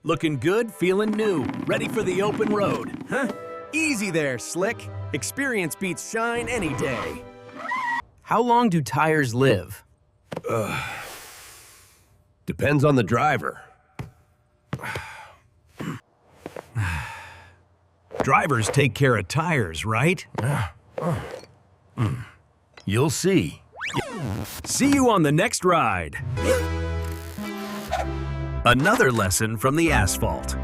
Looking good, feeling new, ready for the open road. Huh? Easy there, Slick. Experience beats shine any day. How long do tires live? Depends on the driver. Drivers take care of tires, right? You'll see. See you on the next ride. Another lesson from the asphalt.